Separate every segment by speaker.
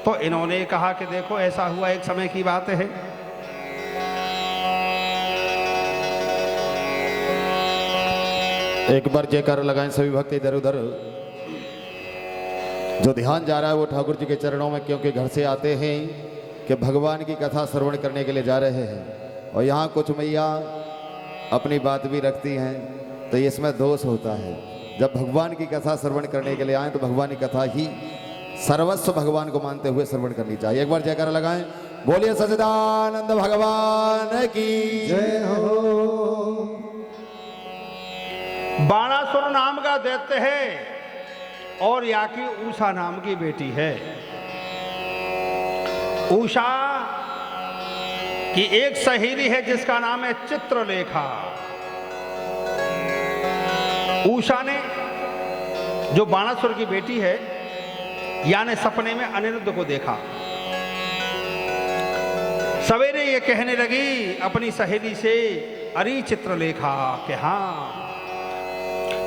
Speaker 1: तो इन्होंने कहा कि देखो ऐसा हुआ, एक समय की बात है,
Speaker 2: एक बार जयकार लगाएं सभी भक्त इधर उधर। जो ध्यान जा रहा है वो ठाकुर जी के चरणों में, क्योंकि घर से आते हैं कि भगवान की कथा श्रवण करने के लिए जा रहे हैं, और यहाँ कुछ मैया अपनी बात भी रखती हैं, तो इसमें दोष होता है। जब भगवान की कथा श्रवण करने के लिए आए तो भगवान की कथा ही सर्वस्व भगवान को मानते हुए श्रवण करनी चाहिए। एक बार जयकार लगाएं, बोलिए सच्चिदानंद भगवान की जय हो।
Speaker 1: बाणासुर नाम का दैत्य है और या की उषा नाम की बेटी है। उषा की एक सहेली है जिसका नाम है चित्रलेखा। उषा ने, जो बाणासुर की बेटी है, यानी सपने में अनिरुद्ध को देखा। सवेरे ये कहने लगी अपनी सहेली से, अरे चित्रलेखा, कि हाँ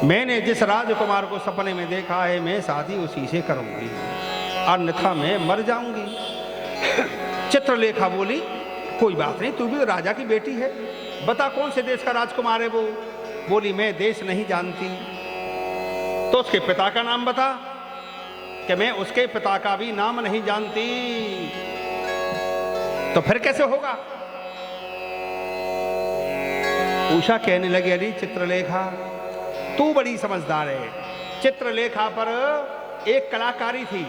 Speaker 1: मैंने जिस राजकुमार को सपने में देखा है मैं शादी उसी से करूंगी, अन्यथा मैं मर जाऊंगी। चित्रलेखा बोली, कोई बात नहीं, तू भी राजा की बेटी है, बता कौन से देश का राजकुमार है वो। बोली, मैं देश नहीं जानती। तो उसके पिता का नाम बता, कि मैं उसके पिता का भी नाम नहीं जानती। तो फिर कैसे होगा। उषा कहने लगी, अरे चित्रलेखा तू बड़ी समझदार है। चित्रलेखा पर एक कलाकारी थी,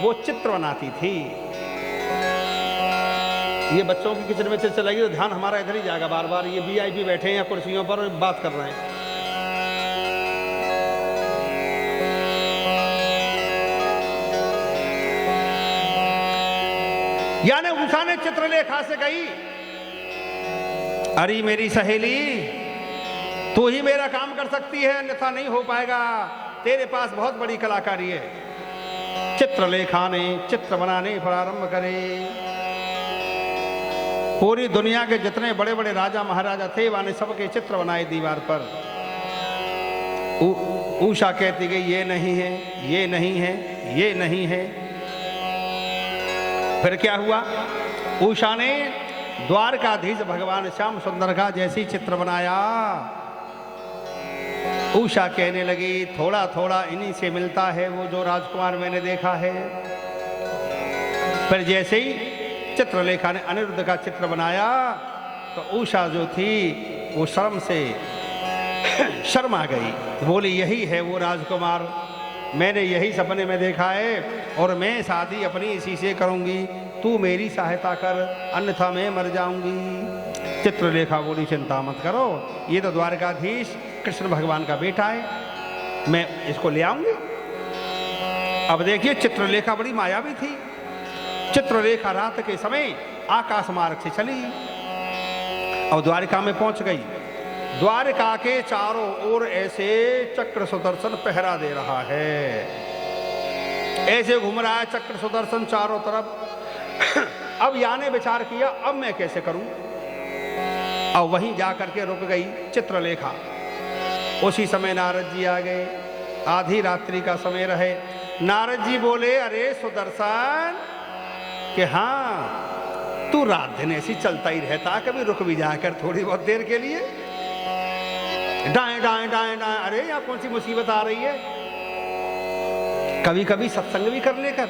Speaker 1: वो चित्र बनाती थी। ये बच्चों की किचन में चलेगी तो ध्यान हमारा इधर ही जाएगा बार बार। ये वीआईपी बैठे हैं या कुर्सियों पर बात कर रहे हैं। यानी उषा ने चित्रलेखा से कही, अरे मेरी सहेली, तू ही मेरा काम कर सकती है, अन्यथा नहीं हो पाएगा, तेरे पास बहुत बड़ी कलाकारी है। चित्रलेखा ने चित्र बनाने प्रारंभ करे। पूरी दुनिया के जितने बड़े बड़े राजा महाराजा थे वाने सबके चित्र बनाए दीवार पर। उषा कहती गई, ये नहीं है, ये नहीं है, ये नहीं है। फिर क्या हुआ, उषा ने द्वारकाधीश भगवान श्याम सुंदर का जैसी चित्र बनाया। उषा कहने लगी, थोड़ा थोड़ा इन्हीं से मिलता है वो जो राजकुमार मैंने देखा है। फिर जैसे ही चित्रलेखा ने अनिरुद्ध का चित्र बनाया तो उषा जो थी वो शर्म से शर्मा गई। बोली, यही है वो राजकुमार, मैंने यही सपने में देखा है और मैं शादी अपनी इसी से करूंगी, तू मेरी सहायता कर, अन्यथा मैं मर जाऊंगी। चित्रलेखा बोली, चिंता मत करो, ये तो द्वारकाधीश कृष्ण भगवान का बेटा है, मैं इसको ले आऊंगी। अब देखिए, चित्रलेखा बड़ी मायावी थी। चित्रलेखा रात के समय आकाश मार्ग से चली और द्वारिका में पहुंच गई। द्वारिका के चारों ओर ऐसे चक्र सुदर्शन पहरा दे रहा है, ऐसे घूम रहा है चक्र सुदर्शन चारों तरफ। अब याने विचार किया, अब मैं कैसे करूं। अब वहीं जाकर के रुक गई चित्रलेखा। उसी समय नारद जी आ गए, आधी रात्रि का समय रहे। नारद जी बोले, अरे सुदर्शन, कि हाँ तू रात दिन ऐसी चलता ही रहता, कभी रुक भी जाकर थोड़ी बहुत देर के लिए, डाएं डाएं डाएं डाएं, अरे यहाँ कौन सी मुसीबत आ रही है, कभी कभी सत्संग भी कर लेकर।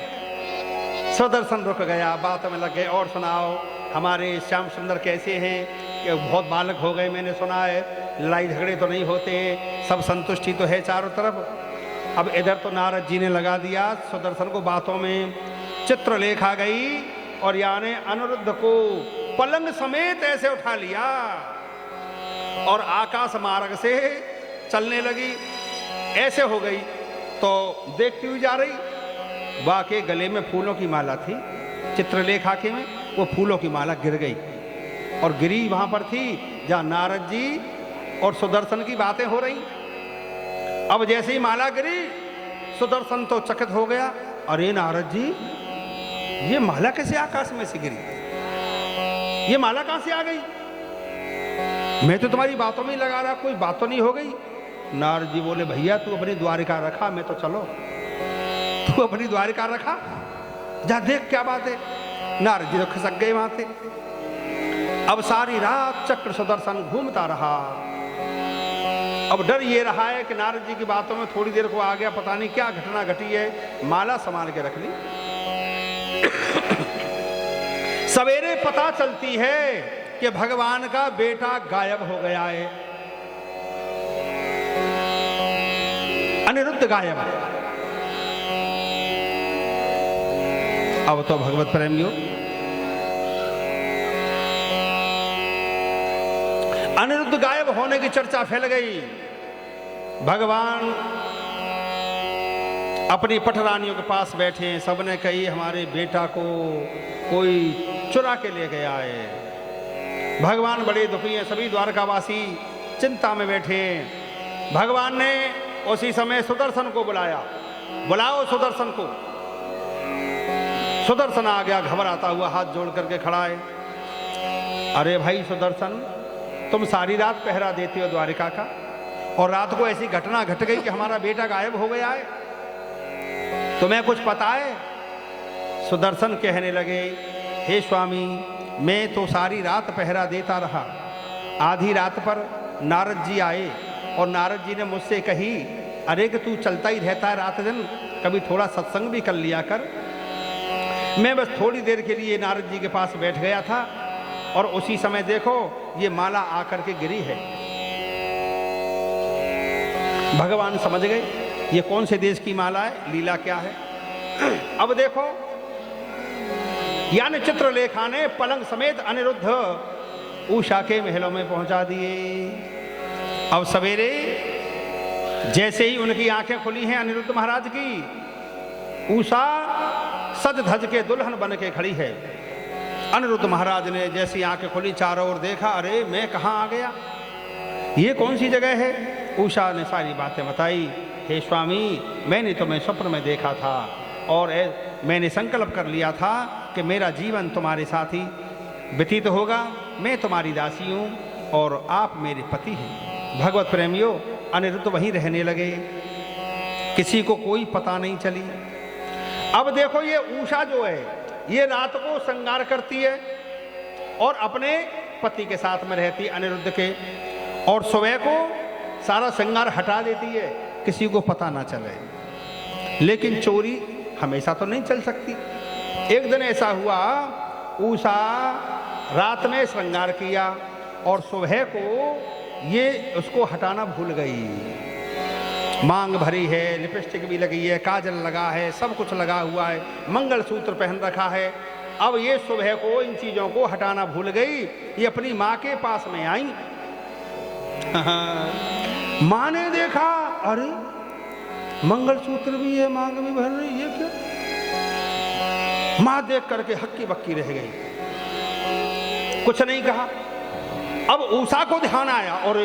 Speaker 1: सुदर्शन रुक गया, बात में लग गए, और सुनाओ हमारे श्याम सुंदर कैसे हैं, कि बहुत बालक हो गए मैंने सुना है, लड़ाई झगड़े तो नहीं होते हैं, सब संतुष्टि तो है चारों तरफ। अब इधर तो नारद जी ने लगा दिया सुदर्शन को बातों में। चित्रलेखा गई और यानी अनिरुद्ध को पलंग समेत ऐसे उठा लिया और आकाश मार्ग से चलने लगी। ऐसे हो गई तो देखती हुई जा रही, वाकई गले में फूलों की माला थी चित्रलेखा के में, वो फूलों की माला गिर गई और गिरी वहां पर थी जहां नारद जी और सुदर्शन की बातें हो रही। अब जैसे ही माला गिरी, सुदर्शन तो चकित हो गया, अरे नारद जी, ये माला कैसे आकाश में से गिरी, ये माला कहां से आ गई, मैं तो तुम्हारी बातों में ही लगा रहा, कोई बात तो नहीं हो गई। नारद जी बोले, भैया तू अपनी द्वारिका रखा, मैं तो चलो, तू अपनी द्वारिका रखा, जा देख क्या बात है। नारद जी तो खसक गए वहां से। अब सारी रात चक्र सुदर्शन घूमता रहा। अब डर ये रहा है कि नारद जी की बातों में थोड़ी देर को आ गया, पता नहीं क्या घटना घटी है। माला संभाल के रख ली। सवेरे पता चलती है कि भगवान का बेटा गायब हो गया है। अनिरुद्ध गायब है। अब तो भगवत प्रेमियों, अनिरुद्ध गायब होने की चर्चा फैल गई। भगवान अपनी पटरानियों के पास बैठे, सबने कही हमारे बेटा को कोई चुरा के ले गया है। भगवान बड़े दुखी हैं। सभी द्वारकावासी चिंता में बैठे। भगवान ने उसी समय सुदर्शन को बुलाया। बुलाओ सुदर्शन को। सुदर्शन आ गया, घबराता हुआ हाथ जोड़ करके खड़ा है। अरे भाई सुदर्शन, तुम सारी रात पहरा देते हो द्वारिका का, और रात को ऐसी घटना घट गई कि हमारा बेटा गायब हो गया है, तुम्हें कुछ पता है? सुदर्शन कहने लगे, हे स्वामी, मैं तो सारी रात पहरा देता रहा। आधी रात पर नारद जी आए और नारद जी ने मुझसे कही, अरे कि तू चलता ही रहता है रात दिन, कभी थोड़ा सत्संग भी कर लिया कर। मैं बस थोड़ी देर के लिए नारद जी के पास बैठ गया था और उसी समय देखो ये माला आकर के गिरी है। भगवान समझ गए ये कौन से देश की माला है, लीला क्या है। अब देखो, यानी चित्रलेखा ने पलंग समेत अनिरुद्ध उषा के महलों में पहुंचा दिए। अब सवेरे जैसे ही उनकी आंखें खुली हैं अनिरुद्ध महाराज की, उषा सज धज के दुल्हन बन के खड़ी है। अनिरुद्ध महाराज ने जैसी आंखें खुली, चारों ओर देखा, अरे मैं कहाँ आ गया, ये कौन सी जगह है। उषा ने सारी बातें बताई। हे स्वामी, मैंने तुम्हें स्वप्न में देखा था और मैंने संकल्प कर लिया था कि मेरा जीवन तुम्हारे साथ ही व्यतीत होगा। मैं तुम्हारी दासी हूँ और आप मेरे पति हैं। भगवत प्रेमियों, अनिरुद्ध वहीं रहने लगे, किसी को कोई पता नहीं चली। अब देखो ये उषा जो है, ये रात को श्रृंगार करती है और अपने पति के साथ में रहती है अनिरुद्ध के, और सुबह को सारा श्रृंगार हटा देती है, किसी को पता ना चले। लेकिन चोरी हमेशा तो नहीं चल सकती। एक दिन ऐसा हुआ, उषा रात में श्रृंगार किया और सुबह को ये उसको हटाना भूल गई। मांग भरी है, लिपस्टिक भी लगी है, काजल लगा है, सब कुछ लगा हुआ है, मंगलसूत्र पहन रखा है। अब ये सुबह को इन चीजों को हटाना भूल गई। ये अपनी माँ के पास में आई। माँ ने देखा, अरे मंगलसूत्र भी है, मांग भी भर रही है, क्या? माँ देख करके हक्की बक्की रह गई, कुछ नहीं कहा। अब उषा को ध्यान आया, और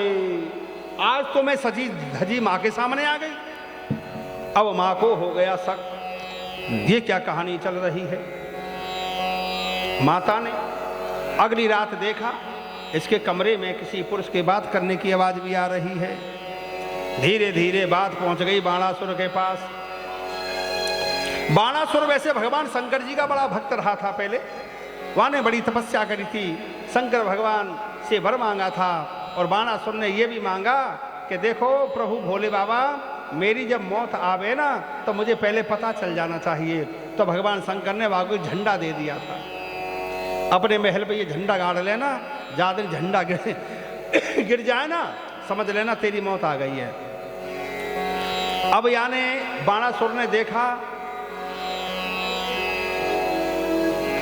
Speaker 1: आज तो मैं सजी धजी माँ के सामने आ गई। अब माँ को हो गया शक, ये क्या कहानी चल रही है। माता ने अगली रात देखा, इसके कमरे में किसी पुरुष के बात करने की आवाज भी आ रही है। धीरे धीरे बात पहुंच गई बाणासुर के पास। बाणासुर वैसे भगवान शंकर जी का बड़ा भक्त रहा था पहले, वहां ने बड़ी तपस्या करी थी, शंकर भगवान से वर मांगा था। और बाणासुर ने यह भी मांगा कि देखो प्रभु भोले बाबा, मेरी जब मौत आवे ना तो मुझे पहले पता चल जाना चाहिए। तो भगवान शंकर ने वहां को झंडा दे दिया था, अपने महल पे ये झंडा गाड़ लेना, ज्यादा झंडा गिर जाए ना समझ लेना तेरी मौत आ गई है। अब यानी बाणासुर ने देखा,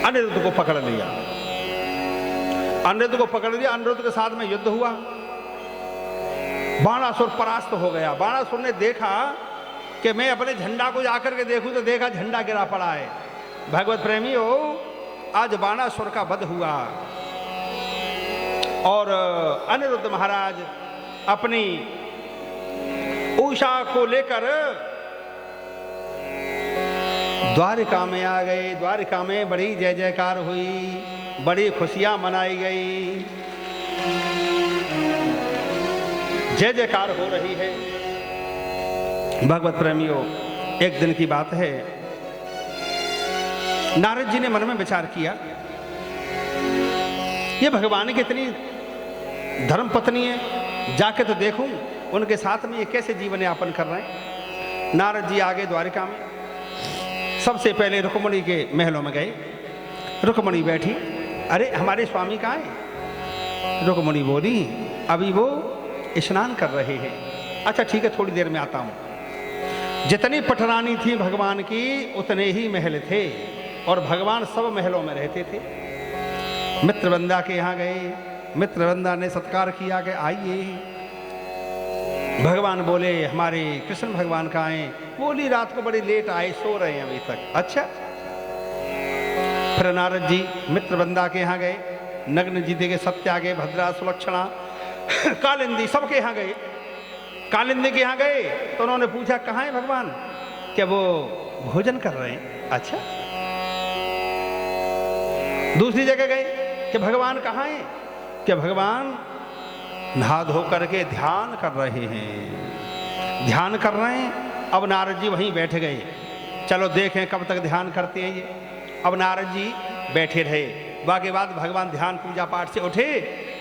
Speaker 1: अनिरुद्ध को पकड़ लिया। अनिरुद्ध को पकड़ लिया, अनिरुद्ध के साथ में युद्ध हुआ। बाणासुर परास्त हो गया। बाणासुर ने देखा कि मैं अपने झंडा को जाकर के देखूं, तो देखा झंडा गिरा पड़ा है। भगवत प्रेमियों, आज बाणासुर का वध हुआ और अनिरुद्ध महाराज अपनी उषा को लेकर द्वारिका में आ गए। द्वारिका में बड़ी जय जयकार हुई, बड़ी खुशियां मनाई गई, जय जयकार हो रही है। भगवत प्रेमियों, एक दिन की बात है, नारद जी ने मन में विचार किया, ये भगवान की इतनी धर्म पत्नी है, जाके तो देखूं उनके साथ में ये कैसे जीवन यापन कर रहे हैं। नारद जी आगे द्वारिका में, सबसे पहले रुक्मणी के महलों में गए। रुक्मणी बैठी, अरे हमारे स्वामी कहाँ हैं? रुक्मणी बोली, अभी वो स्नान कर रहे हैं। अच्छा ठीक है, थोड़ी देर में आता हूं। जितनी पटरानी थी भगवान की उतने ही महल थे, और भगवान सब महलों में रहते थे। मित्रवंदा के यहाँ गए, मित्रवंदा ने सत्कार किया कि आइए। भगवान बोले, हमारे कृष्ण भगवान कहाँ हैं? बोली, रात को बड़ी लेट आए, सो रहे हैं अभी तक। अच्छा। फिर नारद जी मित्रवंदा के यहाँ गए, नग्न जी के सत्यागे, भद्रा, सुलक्षणा, कालिंदी, सबके यहाँ गए। कालिंदी के यहाँ गए तो उन्होंने पूछा, कहाँ है भगवान? क्या वो भोजन कर रहे हैं? अच्छा। दूसरी जगह गए कि भगवान कहाँ हैं? कि भगवान नहा धो करके ध्यान कर रहे हैं, ध्यान कर रहे हैं। अब नारद जी वहीं बैठ गए, चलो देखें कब तक ध्यान करते हैं ये। अब नारद जी बैठे रहे। बाकी बाद भगवान ध्यान पूजा पाठ से उठे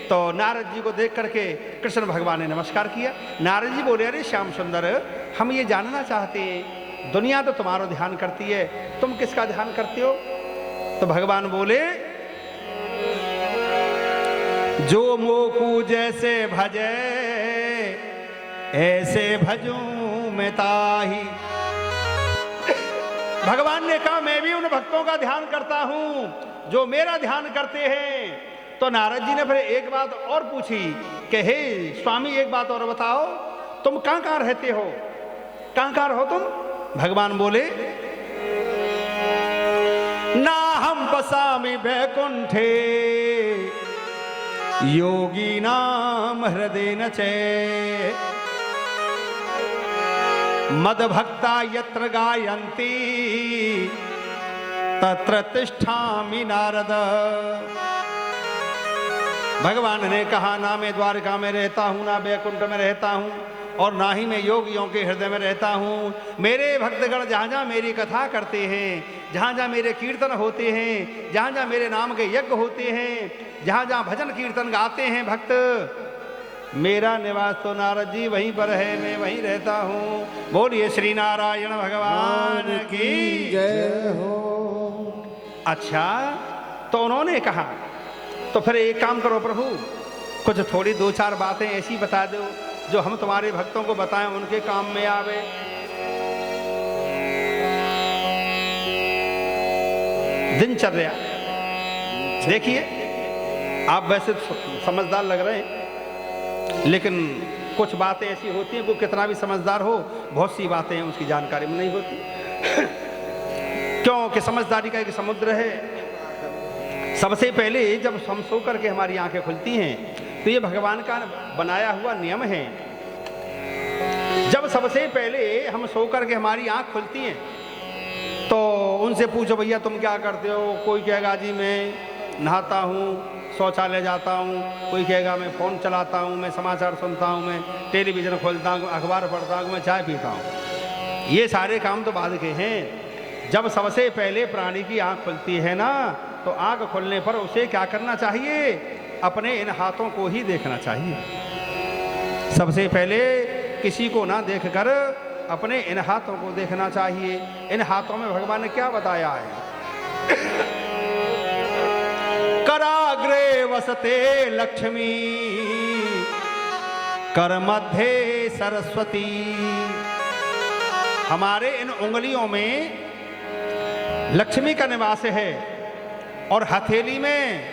Speaker 1: तो नारद जी को देख करके कृष्ण भगवान ने नमस्कार किया। नारद जी बोले, अरे श्याम सुंदर, हम ये जानना चाहते हैं, दुनिया तो तुम्हारा ध्यान करती है, तुम किसका ध्यान करते हो? तो भगवान बोले, जो मोकू जैसे भजे ऐसे भजूं मैं ताही। भगवान ने कहा, मैं भी उन भक्तों का ध्यान करता हूं जो मेरा ध्यान करते हैं। तो नारद जी ने फिर एक बात और पूछी कि हे स्वामी, एक बात और बताओ, तुम कहां कहां रहते हो? कहां कहां रहो तुम? भगवान बोले, ना हम बसामि बैकुंठे योगी नाम हृदय न चे मद भक्ता यत्र गायन्ति तत्र तिष्ठामि नारद। भगवान ने कहा, ना मैं द्वारका में रहता हूँ, ना बैकुंठ में रहता हूँ, और ना ही मैं योगियों के हृदय में रहता हूँ। मेरे भक्तगण जहाँ जहाँ मेरी कथा करते हैं, जहाँ जहाँ मेरे कीर्तन होते हैं, जहाँ जहाँ मेरे नाम के यज्ञ होते हैं, जहाँ जहाँ भजन कीर्तन गाते हैं भक्त, मेरा निवास तो नारद जी वहीं पर है, मैं वहीं रहता हूँ। बोलिए श्री नारायण भगवान की जय हो। अच्छा, तो उन्होंने कहा, तो फिर एक काम करो प्रभु, कुछ थोड़ी दो चार बातें ऐसी बता दो जो हम तुम्हारे भक्तों को बताएं, उनके काम में आवे। दिनचर्या देखिए, आप वैसे समझदार लग रहे हैं, लेकिन कुछ बातें ऐसी होती हैं, वो कितना भी समझदार हो, बहुत सी बातें हैं उसकी जानकारी में नहीं होती। क्योंकि समझदारी का एक समुद्र है। सबसे पहले जब हम सो करके हमारी आंखें खुलती हैं तो ये भगवान का बनाया हुआ नियम है। जब सबसे पहले हम सो करके हमारी आंख खुलती हैं तो उनसे पूछो, भैया तुम क्या करते हो? कोई कहेगा जी मैं नहाता हूँ, शौचालय जाता हूँ। कोई कहेगा मैं फ़ोन चलाता हूँ, मैं समाचार सुनता हूँ, मैं टेलीविज़न खोलता हूँ, अखबार पढ़ता हूँ, मैं चाय पीता हूँ। ये सारे काम तो बाद के हैं। जब सबसे पहले प्राणी की आँख खुलती है ना, तो आँख खुलने पर उसे क्या करना चाहिए? अपने इन हाथों को ही देखना चाहिए। सबसे पहले किसी को ना देखकर अपने इन हाथों को देखना चाहिए। इन हाथों में भगवान ने क्या बताया है? कराग्रे वसते लक्ष्मी, कर मध्य सरस्वती। हमारे इन उंगलियों में लक्ष्मी का निवास है और हथेली में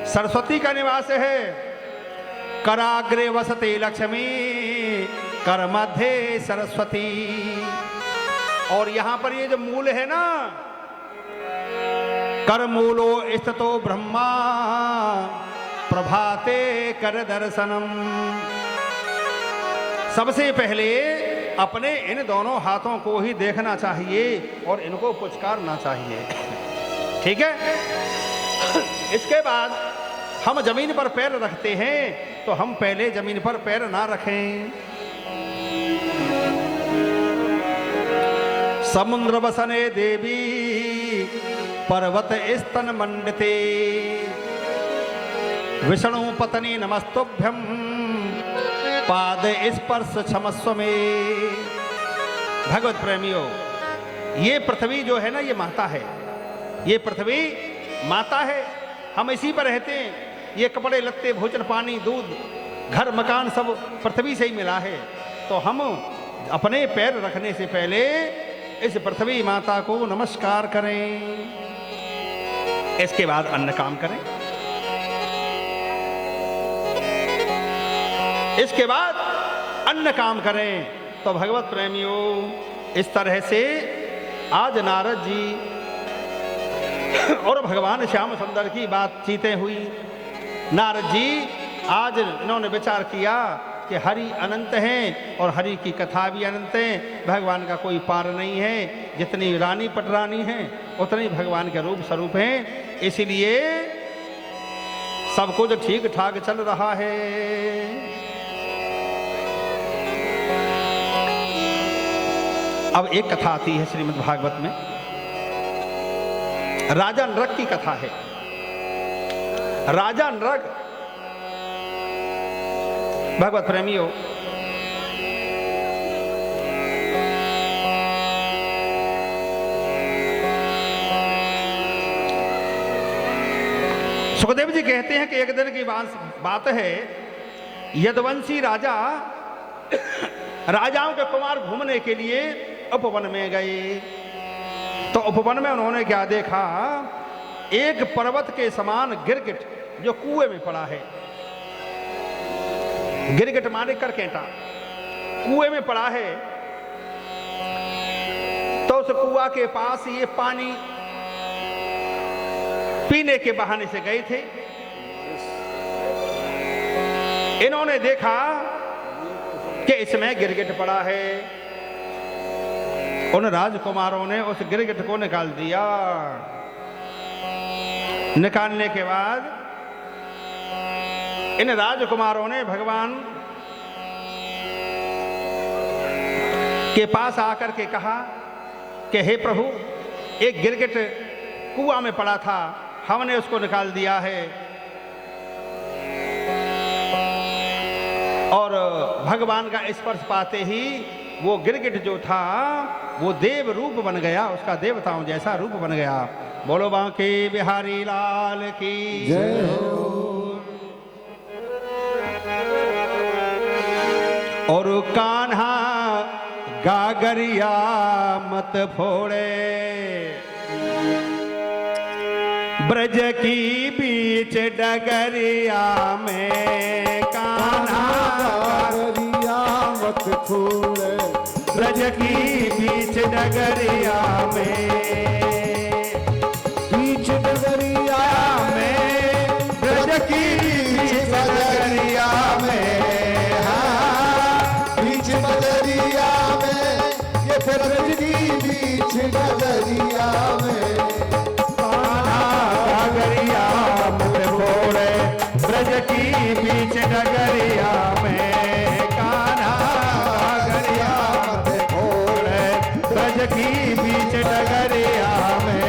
Speaker 1: सरस्वती का निवास है। कराग्रे वसते लक्ष्मी, कर मध्य सरस्वती। और यहां पर ये जो मूल है ना, कर मूलो स्थितो ब्रह्मा, प्रभाते कर दर्शनम। सबसे पहले अपने इन दोनों हाथों को ही देखना चाहिए और इनको पुचकारना चाहिए। ठीक है? इसके बाद हम जमीन पर पैर रखते हैं तो हम पहले जमीन पर पैर ना रखें। समुद्र बसने देवी, पर्वत स्तन मंडते विष्णु पत्नी नमस्तुभ्यम पाद स्पर्श क्षमस्व में। भगवत प्रेमियों, ये पृथ्वी जो है ना, ये माता है, ये पृथ्वी माता है। हम इसी पर रहते हैं। ये कपड़े लत्ते भोजन पानी दूध घर मकान सब पृथ्वी से ही मिला है। तो हम अपने पैर रखने से पहले इस पृथ्वी माता को नमस्कार करें, इसके बाद अन्न काम करें, इसके बाद अन्न काम करें। तो भगवत प्रेमियों, इस तरह से आज नारद जी और भगवान श्याम सुंदर की बातचीतें हुई। नारद जी आज इन्होंने विचार किया कि हरि अनंत हैं और हरि की कथा भी अनंत है। भगवान का कोई पार नहीं है। जितनी रानी पटरानी हैं उतनी भगवान के रूप स्वरूप हैं। इसलिए सब कुछ ठीक ठाक चल रहा है। अब एक कथा आती है श्रीमद् भागवत में, राजा नरक की कथा है। राजा नरक, भगवत प्रेमियों, सुखदेव जी कहते हैं कि एक दिन की बात है, यदुवंशी राजा राजाओं के कुमार घूमने के लिए उपवन में गए। तो उपवन में उन्होंने क्या देखा, एक पर्वत के समान गिरगिट जो कुएं में पड़ा है। गिरगिट माने करकेटा, कुएं में पड़ा है। तो उस कुआ के पास ये पानी पीने के बहाने से गए थे। इन्होंने देखा कि इसमें गिरगिट पड़ा है। उन राजकुमारों ने उस गिरगिट को निकाल दिया। निकालने के बाद इन राजकुमारों ने भगवान के पास आकर के कहा कि हे प्रभु, एक गिरगिट कुआं में पड़ा था, हमने उसको निकाल दिया है। और भगवान का स्पर्श पाते ही वो गिरगिट जो था वो देव रूप बन गया, उसका देवताओं जैसा रूप बन गया। बोलो बांके बिहारी लाल की
Speaker 2: जय हो।
Speaker 1: और कान्हा गागरिया मत फोड़े, ब्रज की बीच डगरिया में कान्हा
Speaker 2: गागरिया मत छोड़े,
Speaker 1: ब्रज की बीच डगरिया में,
Speaker 2: बीच डगरिया
Speaker 1: में ब्रज की बीच डगरिया में,
Speaker 2: बीच बदरिया में, ये ब्रज की बीच बदरिया में,
Speaker 1: डगरिया मत फोड़े, ब्रज की बीच डगरिया में कान्हा डगरिया मत फोड़े, ब्रज की बीच डगरिया में।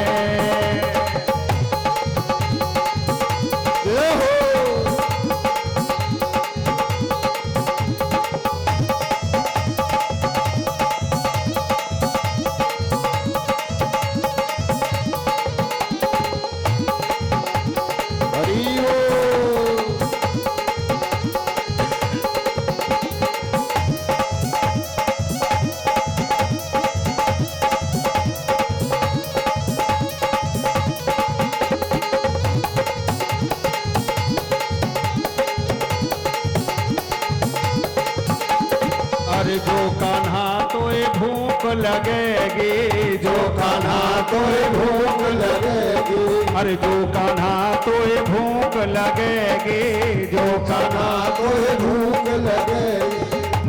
Speaker 1: अरे जो कान्हा तोए भूख लगेगी, जो कान्हा तोए भूख लगेगी, अरे जो कान्हा तोए भूख लगेगी, जो कान्हा
Speaker 2: कोई भूख लगे,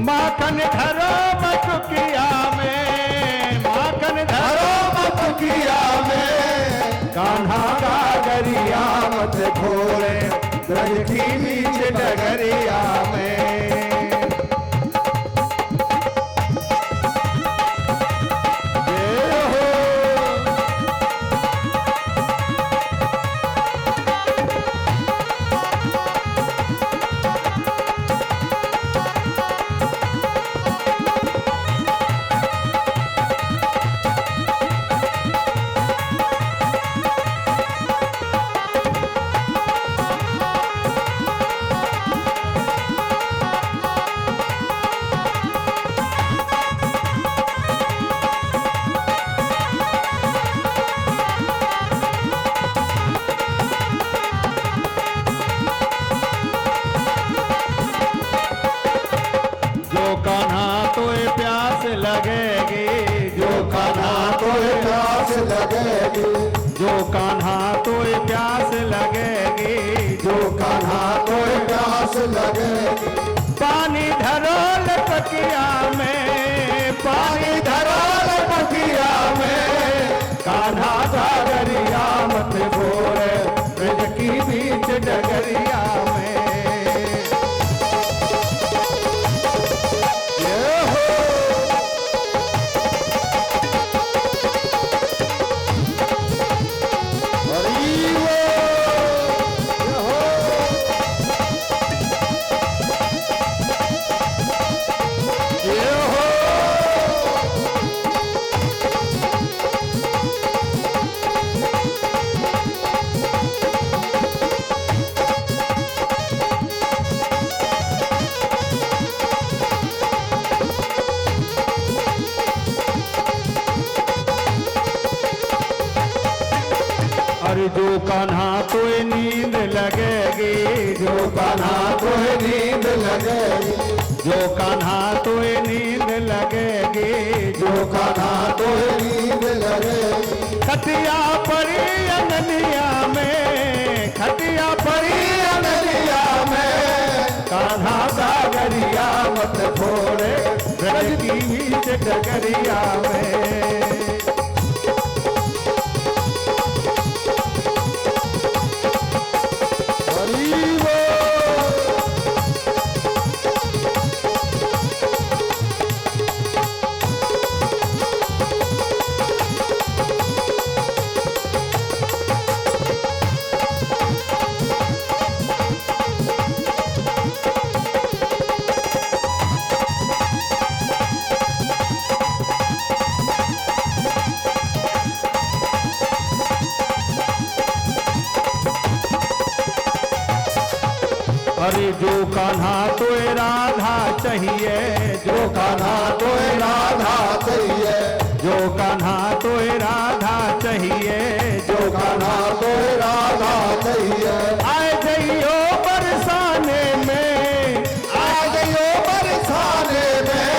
Speaker 1: माखन धरो मटुकिया में, माखन धरो
Speaker 2: मटुकिया में,
Speaker 1: कान्हा गागरिया मत खोले, ब्रज की बीच डगरिया में। अरे जो कान्हा तो नींद लगेगी, जो कान्हा तो
Speaker 2: नींद लगेगी,
Speaker 1: जो कान्हा तो नींद लगेगी,
Speaker 2: जो कान्हा तो नींद लगेगी।
Speaker 1: खटिया पड़ी अननिया में, खटिया पड़ी
Speaker 2: अनलिया में
Speaker 1: कान्हा सागरिया मत छोड़े, ब्रज की बीच डगरिया में। अरे जो कान्हा तो राधा चाहिए,
Speaker 2: जो कान्हा तो राधा चाहिए,
Speaker 1: जो कान्हा तो राधा चाहिए,
Speaker 2: जो कान्हा तो राधा चाहिए।
Speaker 1: आए जइयो बरसाने में,
Speaker 2: आ गयो बरसाने में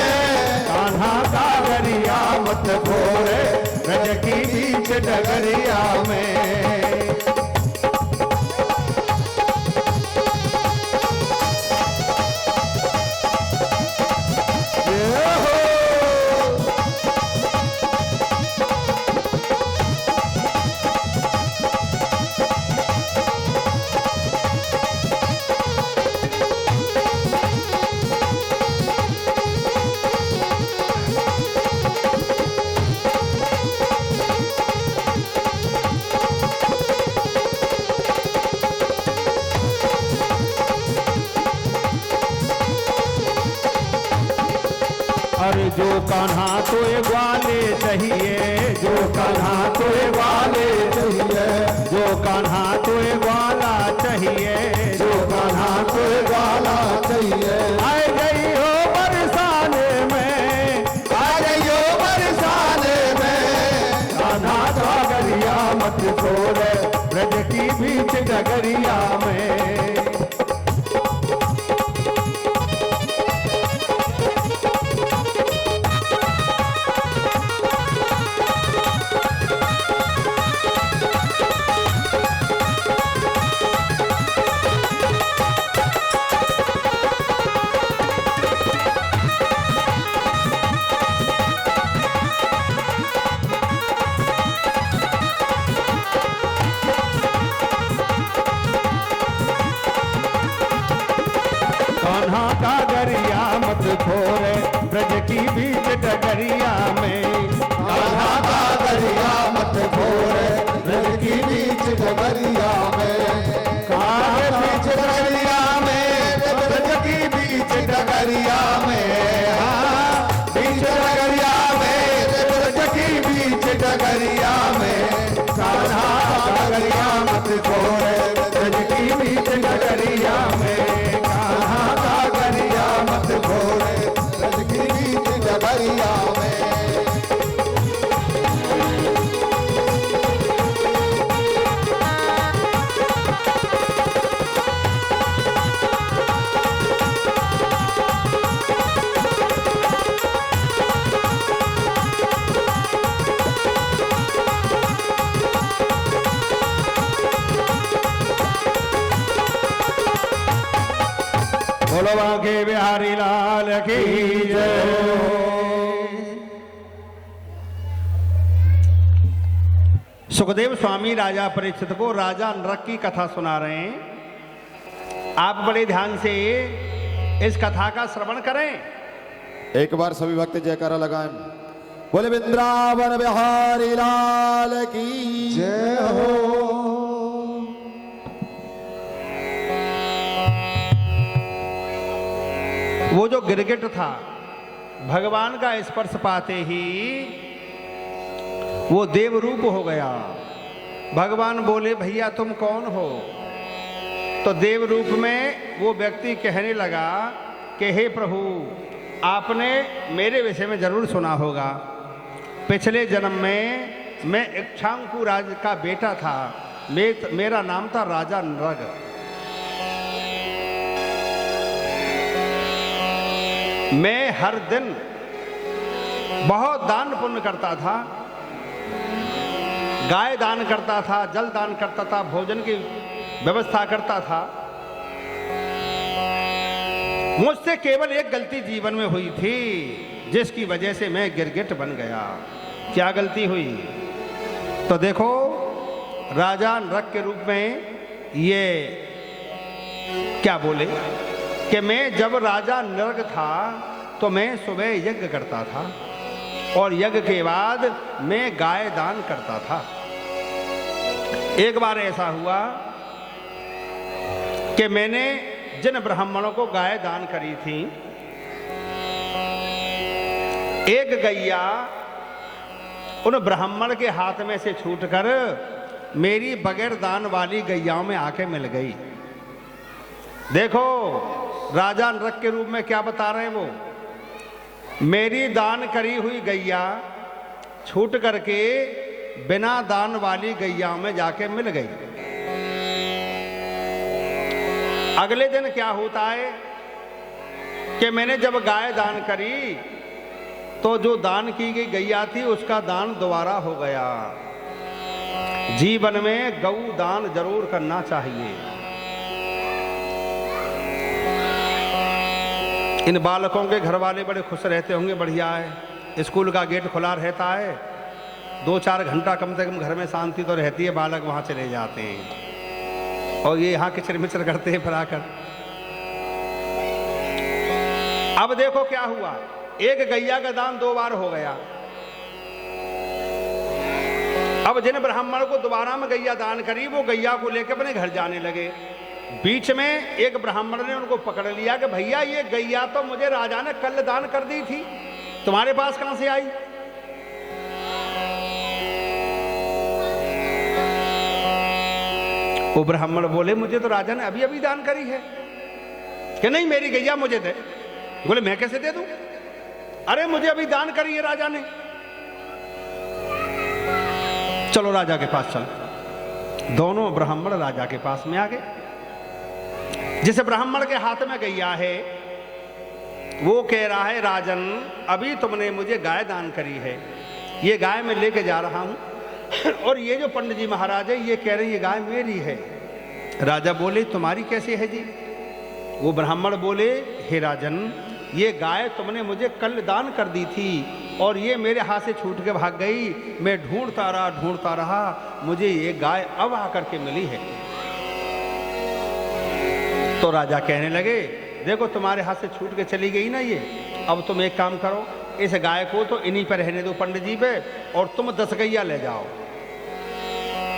Speaker 1: कान्हा सागरिया मत छोड़े, ब्रज की बीच डगरिया में। अरे जो कान्हा तो ग्वाले चाहिए, जो कान्हा तो ग्वाले
Speaker 2: चाहिए,
Speaker 1: जो कान्हा तो ग्वाला चाहिए,
Speaker 2: जो कान्हा तो वाला चाहिए।
Speaker 1: आए गई हो बरसाने में,
Speaker 2: आ गयो बरसाने में
Speaker 1: कान्हा सागरिया मत छोड़े, ब्रज की बीच डगरिया में। कान्हा सागरिया मत छोड़े, ब्रज की बीच डगरिया में।
Speaker 2: कान्हा सागरिया मत छोड़े, ब्रज की बीच डगरिया में।
Speaker 1: कान्हा
Speaker 2: बीच डगरिया में, ब्रज की बीच डगरिया में। हाँ, बीच डगरिया में, ब्रज की बीच डगरिया में।
Speaker 1: कान्हा सागरिया मत छोड़े, ब्रज की बीच डगरिया में। कान्हा सागरिया मत छोड़े,
Speaker 2: ब्रज की बीच डगरिया में।
Speaker 1: बोलो बांके बिहारी लाल की जय। सुखदेव स्वामी राजा परीक्षित को राजा नरक की कथा सुना रहे हैं। आप बड़े ध्यान से इस कथा का श्रवण करें।
Speaker 2: एक बार सभी भक्त जयकारा लगाएं। बोले वृंदावन बिहारी लाल की जय हो।
Speaker 1: वो जो गिरगिट था, भगवान का स्पर्श पाते ही वो देव रूप हो गया। भगवान बोले, भैया तुम कौन हो? तो देव रूप में वो व्यक्ति कहने लगा कि हे प्रभु, आपने मेरे विषय में जरूर सुना होगा। पिछले जन्म में मैं इक्ष्वाकु राज का बेटा था मेरा नाम था राजा नृग। मैं हर दिन बहुत दान पुण्य करता था, गाय दान करता था, जल दान करता था, भोजन की व्यवस्था करता था। मुझसे केवल एक गलती जीवन में हुई थी, जिसकी वजह से मैं गिरगिट बन गया। क्या गलती हुई? तो देखो, राजा नृग के रूप में ये क्या बोले कि मैं जब राजा नृग था तो मैं सुबह यज्ञ करता था और यज्ञ के बाद मैं गाय दान करता था। एक बार ऐसा हुआ कि मैंने जिन ब्राह्मणों को गाय दान करी थी, एक गैया उन ब्राह्मण के हाथ में से छूटकर मेरी बगैर दान वाली गैयाओं में आके मिल गई। देखो, राजा नृग के रूप में क्या बता रहे हैं वो, मेरी दान करी हुई गैया छूट करके बिना दान वाली गैयाओं में जाके मिल गई। अगले दिन क्या होता है कि मैंने जब गाय दान करी तो जो दान की गई गैया थी उसका दान दोबारा हो गया। जीवन में गौ दान जरूर करना चाहिए। इन बालकों के घर वाले बड़े खुश रहते होंगे, बढ़िया है, स्कूल का गेट खुला रहता है, 2-4 घंटा कम से कम घर में शांति तो रहती है, बालक वहां चले जाते हैं और ये यहाँ किचर मिचर करते हैं फिर आकर। अब देखो क्या हुआ, एक गैया का दान 2 बार हो गया। अब जिन ब्राह्मण को दोबारा में गैया दान करी वो गैया को लेकर अपने घर जाने लगे। बीच में एक ब्राह्मण ने उनको पकड़ लिया कि भैया ये गैया तो मुझे राजा ने कल दान कर दी थी, तुम्हारे पास कहां से आई? वो ब्राह्मण बोले मुझे तो राजा ने अभी अभी दान करी है। कि नहीं, मेरी गैया मुझे दे। बोले मैं कैसे दे दूं? अरे मुझे अभी दान करी है राजा ने। चलो राजा के पास चल। दोनों ब्राह्मण राजा के पास में आ गए। जिस ब्राह्मण के हाथ में गैया है वो कह रहा है, राजन अभी तुमने मुझे गाय दान करी है, ये गाय मैं लेके जा रहा हूं और ये जो पंडित जी महाराज है ये कह रहे ये गाय मेरी है। राजा बोले तुम्हारी कैसे है जी? वो ब्राह्मण बोले, हे राजन ये गाय तुमने मुझे कल दान कर दी थी और ये मेरे हाथ से छूट के भाग गई। मैं ढूंढता रहा, मुझे ये गाय अब आकर के मिली है। तो राजा कहने लगे, देखो तुम्हारे हाथ से छूट के चली गई ना ये, अब तुम एक काम करो, इस गाय को तो इन्हीं पर रहने दो पंडित जी पे और तुम 10 गैया ले जाओ।